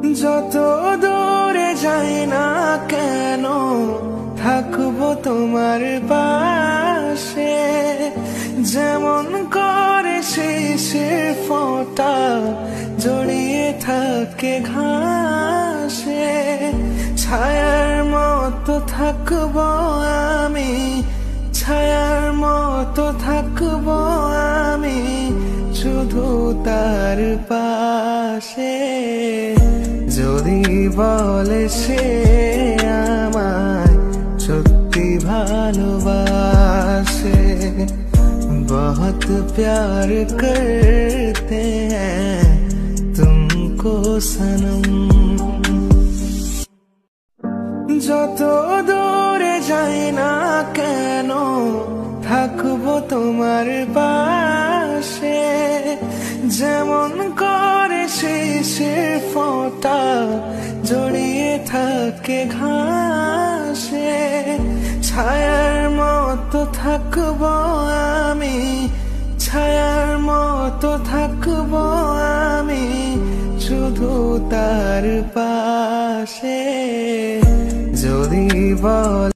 যত দূরে যাই না কেন থাকবো তোমার পাশে, যেমন করে শিশির ফোঁটা জড়িয়ে থাকে ঘাসে। ছায়ার মতো থাকবো আমি, ছায়ার মতো থাকবো আমি শুধু তার পাশে। যদি বলে সে আমায় সত্যি ভালোবাসে, बहुत प्यार करते हैं तुमको सनम। যত দূরে যাই না কেন থাকবো তোমার পাশে, যেমন করে শিশির ফোঁটা জড়িয়ে থাকে ঘাসে। ছায়ার মতো থাকবো আমি, ছায়ার মতো থাকবো আমি শুধু তার পাশে। যদি বল